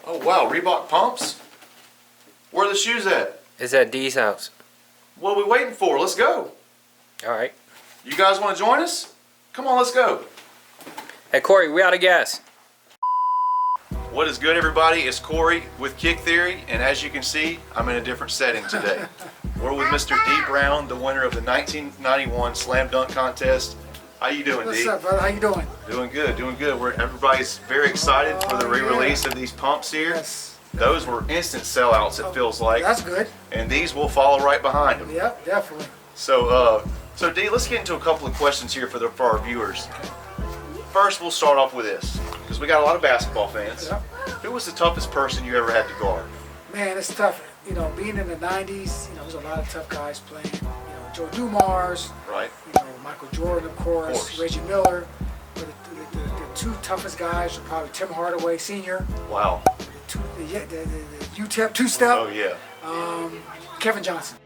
Oh wow, Reebok pumps? Where are the shoes at? It's at Dee's house. What are we waiting for? Let's go. Alright. You guys want to join us? Come on, let's go. Hey Corey, we out of gas. What is good, everybody? It's Corey with Kick Theory, and as you can see, I'm in a different setting today. We're with Mr. Dee Brown, the winner of the 1991 Slam Dunk Contest. How you doing, Dee? What's up, brother? How you doing? Doing good, doing good. Everybody's very excited for the re-release of these pumps here. Yes. Those were instant sellouts, it feels like. That's good. And these will follow right behind them. Yep, definitely. So Dee, let's get into a couple of questions here for our viewers. First, we'll start off with this, because we got a lot of basketball fans. Yep. Who was the toughest person you ever had to guard? Man, it's tough. You know, being in the 90s, you know, there's a lot of tough guys playing. You know, Joe Dumars, Right. you know, Michael Jordan, of course. Reggie Miller. But the two toughest guys are probably Tim Hardaway Sr. Wow. The UTEP two-step. Oh, yeah. Kevin Johnson.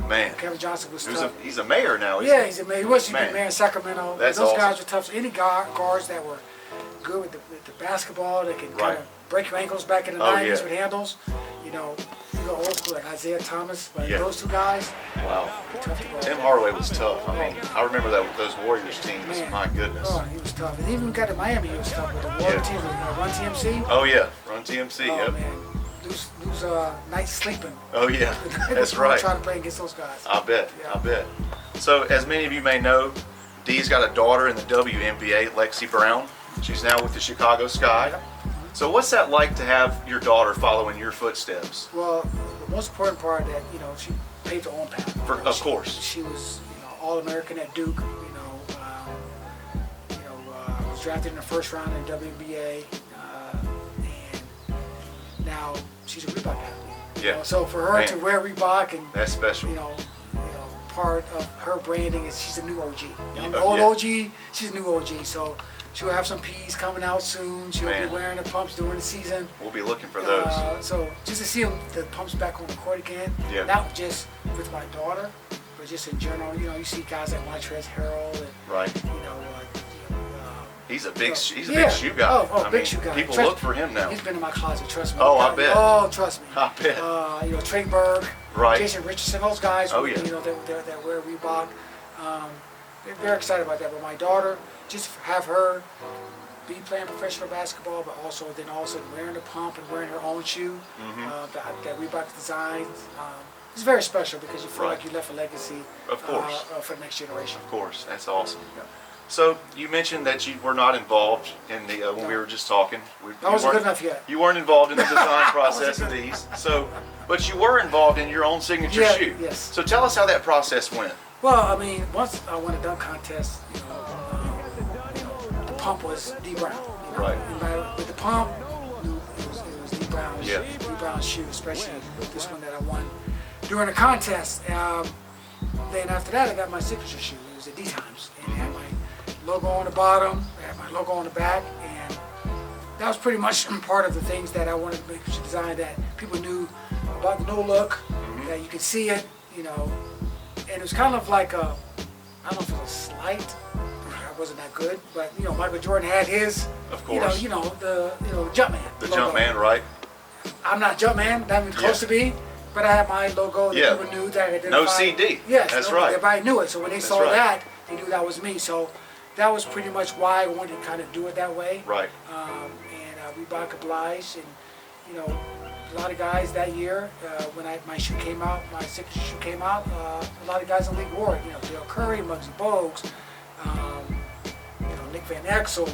Man. Kevin Johnson was tough. He's a mayor now, Yeah, he's a mayor. He was the Man. mayor in Sacramento. That's Those awesome. guys were tough. Any guards that were good with the basketball, they can Right. kind of break your ankles back in the Oh, 90s yeah. with handles. You know, old school like Isaiah Thomas. But Yeah. those two guys, Wow. tough to guard. Tim Hardaway was tough. I mean, I remember that with those Warriors teams. Man. My goodness. Oh, he was tough. And even got to Miami, he was tough with the Warrior Yeah. team, Run TMC. Oh, yeah. Run TMC, Oh, yep. man. Lose nights sleeping. Oh, yeah. That's right. Trying to play against those guys. I bet. Yeah. I bet. So, as many of you may know, Dee's got a daughter in the WNBA, Lexi Brown. She's now with the Chicago Sky. Yep. So, what's that like to have your daughter following your footsteps? Well, the most important part that, you know, she paved her own path. Of course. She was, you know, All-American at Duke. Was drafted in the first round in WNBA, and now she's a Reebok athlete. Yeah. You know, so for her to wear Reebok and That's special. you know, part of her branding is she's a new OG. You know, Yeah. old OG, she's a new OG. So she'll have some P's coming out soon. She'll Man. be wearing the pumps during the season. We'll be looking for those. So just to see the pumps back on the court again, Yeah. not just with my daughter, but just in general. You know, you see guys like Montrezl Harrell and Right. He's a big shoe guy. Oh, I big mean, show guy. people Trust look for him now. He's been in my closet, trust me. Oh, I bet. Oh, trust me. I bet. You know, Trey Berg, Right. Jason Richardson, those guys. Oh, yeah. You know, that wear Reebok. They're very excited about that. But my daughter, just have her be playing professional basketball, but also wearing the pump and wearing her own shoe that Reebok designed. It's very special because you feel Right. like you left a legacy. Of course. For the next generation. Of course. That's awesome. Yeah. So, you mentioned that you were not involved in the, when we were just talking. I wasn't good enough yet. You weren't involved in the design process of these. So, but you were involved in your own signature Yeah, shoe. yes. So tell us how that process went. Well, I mean, once I won a dunk contest, the pump was Dee Brown. You know? Right. And with the pump, it was Dee Brown's, Yeah. Dee Brown's shoe, especially this one that I won during the contest. Then after that, I got my signature shoe. It was a D Times, and it had my logo on the bottom, it had my logo on the back, and that was pretty much part of the things that I wanted to make sure design that people knew about the no look, that you could see it, you know. And it was kind of like I don't know if it was a slight. I wasn't that good, but you know, Michael Jordan had his. Of course. You know the Jumpman. The logo. Jumpman, right? I'm not Jumpman. Not even close to be. But I had my logo that Yeah. people knew that I identified. No CD. Yes, That's right. Everybody knew it. So when they saw right. that, they knew that was me. So that was pretty much why I wanted to kind of do it that way. Right. And Reebok obliged, and you know, a lot of guys that year when my shoe came out, my signature shoe came out, a lot of guys in the league wore it. You know, Dale Curry, Muggsy Bogues, Nick Van Exel,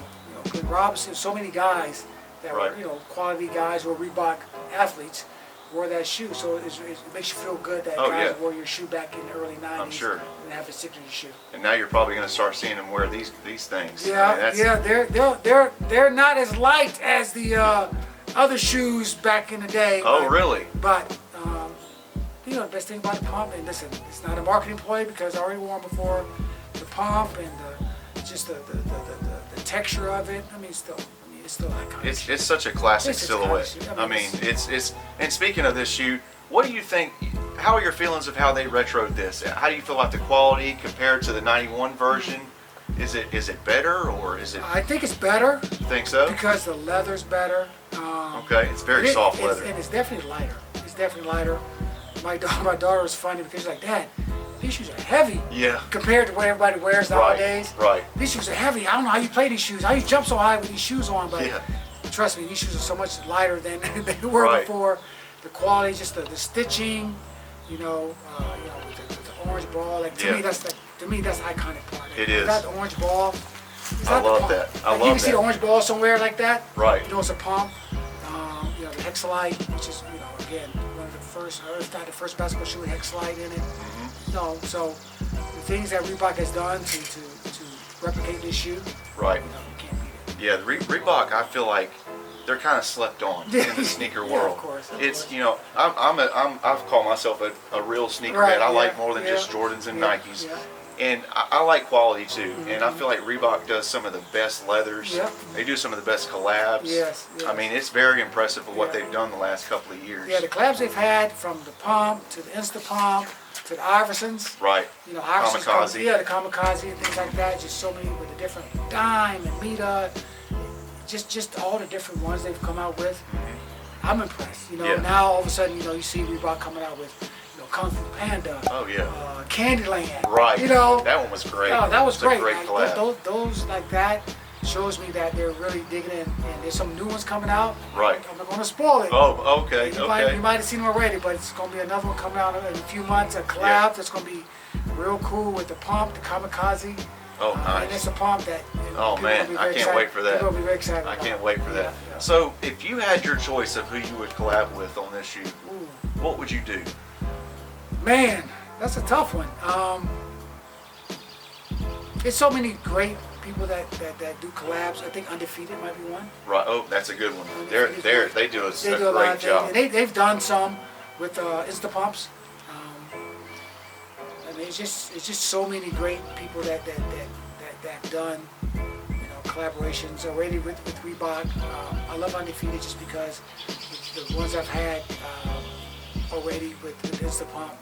Glenn Robinson, so many guys that Right. were quality guys who were Reebok athletes wore that shoe. So it makes you feel good that guys wore your shoe back in the early 90s. I'm sure. And have a signature shoe. And now you're probably going to start seeing them wear these things. Yeah, I mean, they're not as light as the other shoes back in the day. Oh, but, really? But the best thing about the pump, and listen, it's not a marketing ploy because I already wore them before. The pump and the just the texture of it. I mean, it's still iconic. It's such a classic It's a silhouette. classic shoe. I mean, it's and speaking of this shoe, what do you think? How are your feelings of how they retroed this? How do you feel about the quality compared to the '91 version? Is it better or is it? I think it's better Think so? because the leather's better. Okay, it's very soft leather. And it's definitely lighter. It's definitely lighter. My daughter was funny because she's like, Dad, these shoes are heavy. Yeah. Compared to what everybody wears nowadays. Right. These shoes are heavy. I don't know how you play these shoes. How you jump so high with these shoes on, but Yeah. trust me, these shoes are so much lighter than they were Right. before. The quality, just the stitching, with the orange ball. Like to Yeah. me, that's iconic part. It is. Without the orange ball. It's I not the love pump. that. I Like, love you can see that. the orange ball somewhere like that. Right. You know, it's a pump. The Hexalite, which is, again, one of the first, or if not the first basketball shoe with Hexalite in it. So the things that Reebok has done to replicate this shoe, Right. you can't beat it. Yeah, the Reebok, I feel like they're kind of slept on in the sneaker Yeah, world. of course, of It's course. I've called myself a real sneakerhead. Right, I like yeah, more than yeah, just Jordans and yeah, Nikes. yeah. And I like quality too. And I feel like Reebok does some of the best leathers. Yep. They do some of the best collabs. Yes, I yes. mean, it's very impressive of what Yeah. they've done the last couple of years. Yeah, the collabs they've had from the Pump to the Insta Pump to the Iversons. Right. Iversons Kamikaze. Yeah, the Kamikaze and things like that. Just so many with the different Dime and Mita. Just all the different ones they've come out with. I'm impressed. Yeah. Now all of a sudden, you see Reebok coming out with, Kung Fu Panda. Oh, yeah. Candyland. Right. You That one was great. Yeah, that was It's great. A great Like, collab. those like that shows me that they're really digging in, and there's some new ones coming out. Right. I'm not going to spoil it. Oh, okay. You Okay. might have seen them already, but it's going to be another one coming out in a few months, a collab Yeah. that's going to be real cool with the Pump, the Kamikaze. Oh, And it's nice. a Pump that. Oh, people man, will be I very can't excited- wait for that. People will be very excited I about. can't wait for that. Yeah. So, if you had your choice of who you would collab with on this shoe, Ooh. what would you do? Man, that's a tough one. There's so many great people that do collabs. I think Undefeated might be one. Right. Oh, that's a good one. They do a They do a lot great of job. things. And they've done some with Insta Pumps. I mean, it's just so many great people that done collaborations already with Reebok. I love Undefeated just because the ones I've had already with Insta Pump,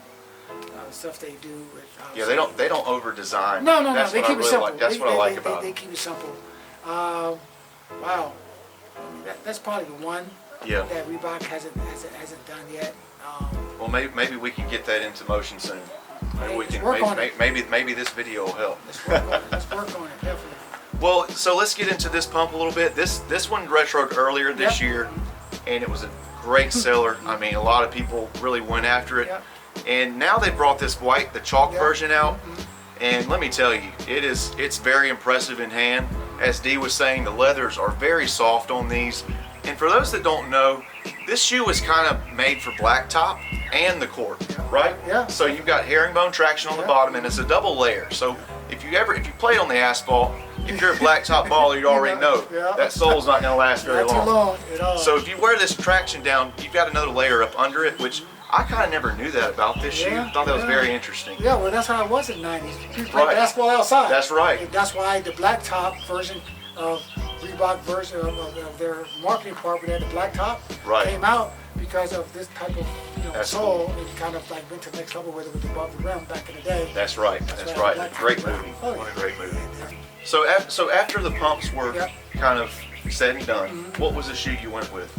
stuff they do with. Yeah, they don't over design. No. That's They what I keep it really simple. like. That's what I like about They it. keep it simple. Wow. I mean, that's probably the one Yeah. that Reebok hasn't done yet. Well, maybe we can get that into motion soon. Maybe we Let's can. work on it. Maybe this video will help. Let's work on it. Let's work on it, definitely. Well, so let's get into this pump a little bit. This one retroed earlier this Yep. year, and it was a great seller. I mean, a lot of people really went after it. Yep. And now they brought this white, the chalk Yep. version out, and let me tell you, it's very impressive in hand. As Dee was saying, the leathers are very soft on these. And for those that don't know, this shoe is kind of made for blacktop and the court, right? Yeah. So you've got herringbone traction on the Yeah. bottom, and it's a double layer. So if you play on the asphalt, if you're a blacktop baller, you already know Yeah. that sole's not going to last very Not too long at all. So if you wear this traction down, you've got another layer up under it, which I kind of never knew that about this shoe. Yeah, Thought that was yeah. very interesting. Yeah, well, that's how it was in the 90s. People played Right. basketball outside. That's right. And that's why the blacktop version of Reebok version of their marketing department at the blacktop Right. came out because of this type of That's sole. It kind of like went to the next level with it with above the rim back in the day. That's right. That's right. Blacktop. Great movie. Oh, What a yeah. great movie. So after the pumps were Yep. kind of said and done, what was the shoe you went with?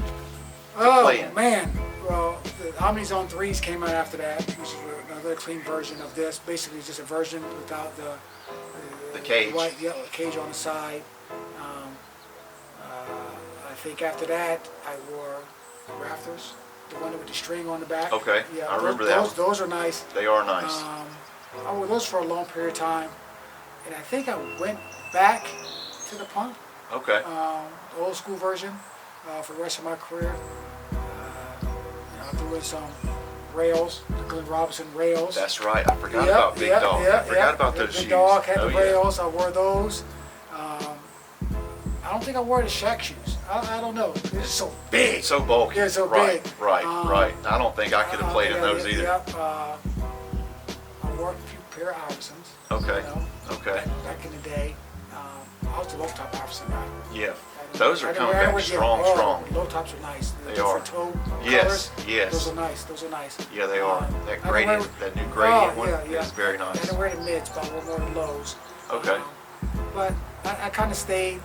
Oh playing. man, well the Omni Zone 3s came out after that, which is another clean version of this. Basically just a version without The cage. white yellow cage on the side. I think after that I wore Raptors, the one with the string on the back. Okay, Yeah, I remember that one. Those are nice. They are nice. I wore those for a long period of time, and I think I went back to the pump, Okay. the old school version, for the rest of my career. I threw in some rails, the Glenn Robinson rails. That's right. I forgot about Big Dog. I forgot about those Big shoes. Dog had Oh, the yeah. rails. I wore those. I don't think I wore the Shaq shoes. I don't know. They're just so big. So bulky. They're so right, big. Right, right. I don't think I could have played in those either. Yep. I wore a few pair of Iversons. Okay. You know, Okay. back in the day. low top Iverson got. Yeah. Those are coming back strong. Low tops are nice. The They are. toe Yes, colors, yes. Those are nice. Those are nice. Yeah, they are. That I gradient, wear- that new gradient one yeah. is very I nice. didn't wear the mids, but I wore more the lows. Okay. But I kind of stayed,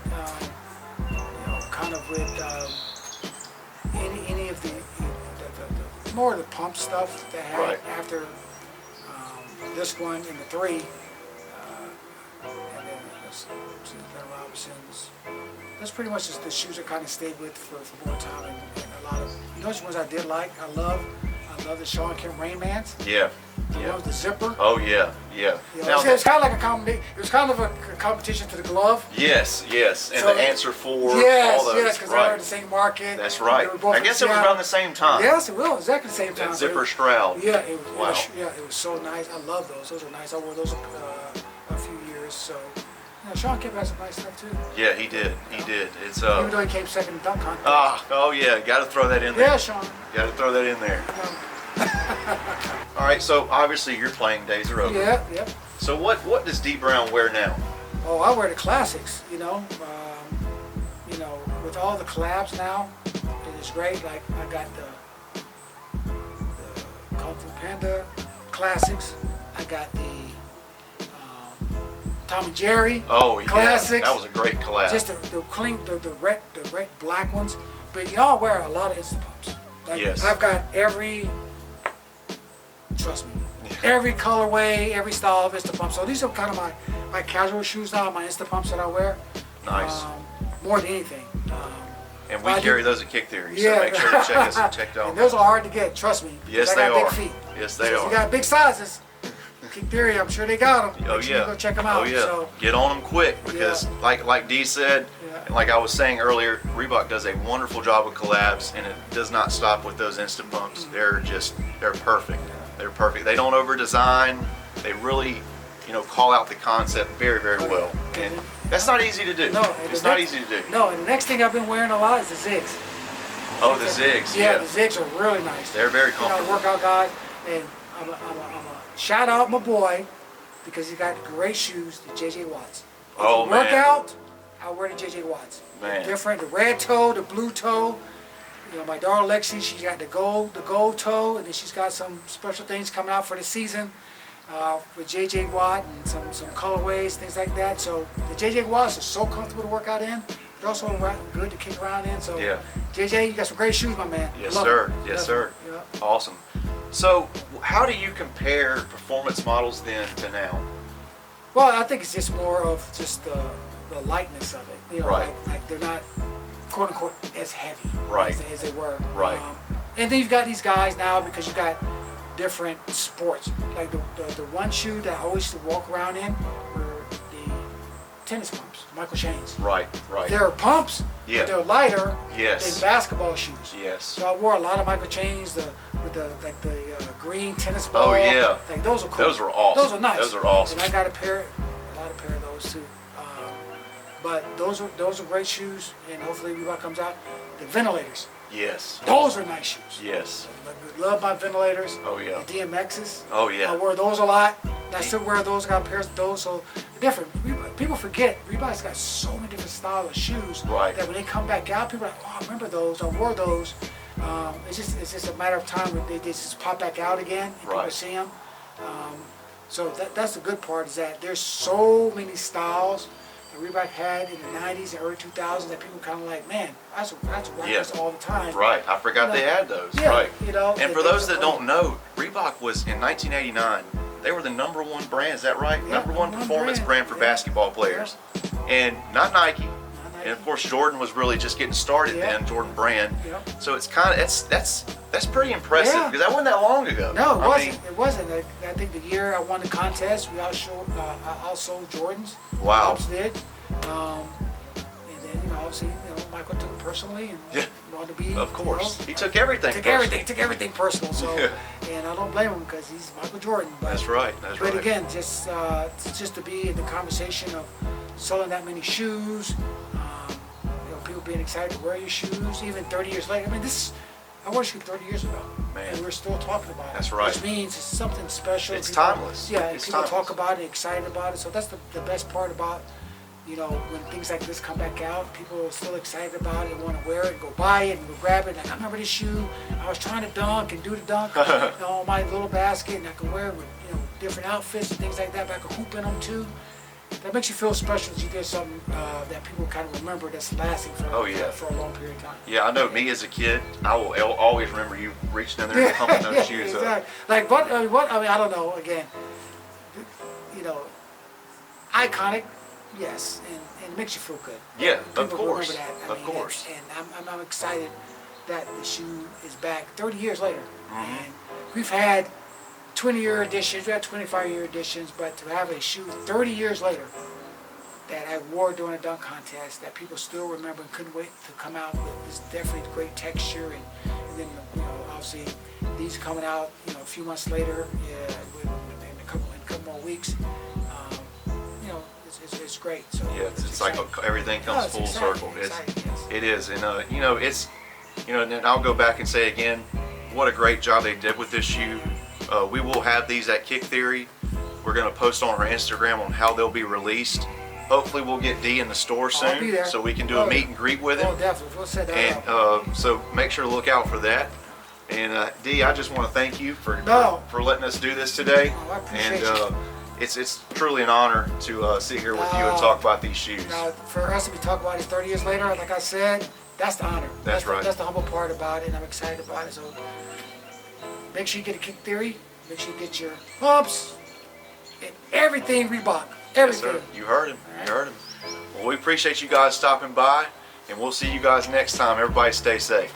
kind of with any of the more of the pump stuff that I had Right. after this one and the 3. And then Ben Robinson's. That's pretty much just the shoes I kind of stayed with for more time and a lot of. You know which ones I did like? I love the Sean Kemp Rainmans. Yeah. The one with the zipper. Oh yeah. You know, it's kind of like a competition. It was kind of a competition to the glove. Yes. And So- the answer for Yes, all those. because they were in the same market. That's They right. were both I from guess it was Seattle. around the same time. Yes, it will. Exactly the same time. That zipper Stroud. Yeah, Wow. it was so nice. I love those. Those were nice. I wore those a few years. So, Sean Kemp has some nice stuff too. Yeah, he did. It's Even though he came second in dunk contest. oh yeah, got to throw that in there. Yeah, Sean. Got to throw that in there. All right, so obviously your playing days are over. Yeah. So what does Dee Brown wear now? Oh, I wear the classics. With all the collabs now, it is great. Like I got the Kung Fu Panda classics. I got the Tom and Jerry Oh yeah, classics. that was a great collab. Just the clean, the red black ones. But y'all wear a lot of Insta Pumps. Like, Yes. I've got trust me, every colorway, every style of Insta Pump. So these are kind of my casual shoes now, my Insta Pumps that I wear. Nice. More than anything. And we I carry do- those at Kick Theory, so Yeah. make sure to check us and check them And out. those are hard to get, trust me. because Yes, I they got are. big feet. Yes, they So if are. you got big sizes, Kick Theory, I'm sure they got them. Oh Make sure yeah. you go check them out. Oh yeah. So, Get on them quick because, like Dee said, Yeah. and like I was saying earlier, Reebok does a wonderful job with collabs, and it does not stop with those instant pumps. Mm-hmm. They're perfect. They're perfect. They don't over design. They really, call out the concept very, very well, and that's not easy to do. no, and It's the not next- easy to do. No, and the next thing I've been wearing a lot is the Zigs. Oh, the Zigs. Yeah, the Zigs are really nice. They're very You comfortable. know, workout guy, and I'm a shout out my boy because he got great shoes, the JJ Watts. If Oh, you man. work out, I wear the JJ Watts. Man. Different, the red toe, the blue toe. My daughter Lexi, she's got the gold toe, and then she's got some special things coming out for the season with JJ Watt and some colorways, things like that. So the JJ Watts are so comfortable to work out in. They're also good to kick around in. So Yeah. JJ, you got some great shoes, my man. Yes, Love sir. them. Yes, Love sir. them. Yeah. Awesome. So, how do you compare performance models then to now? Well, I think it's just more of just the lightness of it. Right. Like they're not quote unquote as heavy Right. as they were. Right. And then you've got these guys now because you got different sports. Like the one shoe that I always used to walk around in were the tennis pumps, Michael Shane's. Right. They're pumps, Yeah. but they're lighter Yes. than basketball shoes. Yes. So I wore a lot of Michael Chains, with the green tennis ball. Oh, yeah. Like those are cool. Those are awesome. Those are nice. Those are awesome. And I got a lot of pair of those too. But those are great shoes, and hopefully Reebok comes out. The ventilators, Yes. those are nice shoes. Yes. I love my ventilators. Oh yeah. The DMXs. Oh I yeah. wear those a lot. And I still wear those. I got pairs of those. So different. People forget Reebok's got so many different styles of shoes. Right. That when they come back out, people are like, oh, I remember those. I wore those. It's just a matter of time when they just pop back out again and people Right. see them. So that's the good part is that there's so many styles that Reebok had in the 90s and early 2000s that people kind of like, man, I used to rock Yeah. this all the time. Right. I forgot they had those. Yeah, Right. And for those are that don't know, Reebok was in 1989. They were the #1 brand. Is that right? Yeah, number one #1 performance brand for yeah. basketball players, and not Nike. And of course, Jordan was really just getting started Yeah. then. Jordan brand. Yeah. So it's kind of that's pretty impressive Yeah. because that wasn't that long ago. No, it I wasn't. mean, It wasn't. I think the year I won the contest, we outsold Jordans. Wow. Cubs did. And then, obviously, Michael took it personally and Yeah. wanted to be. of course, he took everything. Took personal. everything personal. So, Yeah. and I don't blame him because he's Michael Jordan. But, That's right. That's But right. again, just to be in the conversation of selling that many shoes, people being excited to wear your shoes, even 30 years later. I mean, I wore shoes 30 years ago, Man. and we're still talking about it. That's right. Which means it's something special. It's People- timeless. Yeah, It's people timeless. talk about it, excited about it. So that's the best part about, you know, when things like this come back out, people are still excited about it and want to wear it and go buy it and go grab it. Like, I remember this shoe, I was trying to dunk and do the dunk on my little basket, and I could wear it with, you know, different outfits and things like that, but I could hoop in them too. That makes you feel special that you did something that people kind of remember that's lasting for, for a long period of time. Yeah, I know me as a kid, I will always remember you reaching in there and pumping those shoes exactly. up. Like, I mean, I don't know, again, you know, iconic, yes, and it makes you feel good. Yeah, People of course, remember that. I of mean, course. And I'm excited that the shoe is back 30 years later. Mm-hmm. And we've had 20-year editions, we had 25-year editions, but to have a shoe 30 years later that I wore during a dunk contest that people still remember and couldn't wait to come out with is definitely great texture, and then, you know, obviously these coming out, you know, a few months later, in a couple more weeks, you know, it's great. So Yeah, it's like everything comes full circle. It is, and you know, it's, you know, and then I'll go back and say again, what a great job they did with this shoe. We will have these at Kick Theory. We're going to post on our Instagram on how they'll be released. Hopefully we'll get Dee in the store I'll be soon there. so we can do a meet and greet with him. Oh, definitely. We'll set that And up. so make sure to look out for that. And Dee, I just want to thank you for letting us do this today. Oh, I appreciate And it's truly an honor to sit here with you and talk about these shoes. Now, for us to be talking about it 30 years later, like I said, that's the honor. That's right. That's the humble part about it, and I'm excited about it. So make sure you get a Kick Theory. Make sure you get your pumps and everything Reebok. Everything. Yes, sir. You heard him. All right. You heard him. Well, we appreciate you guys stopping by, and we'll see you guys next time. Everybody stay safe.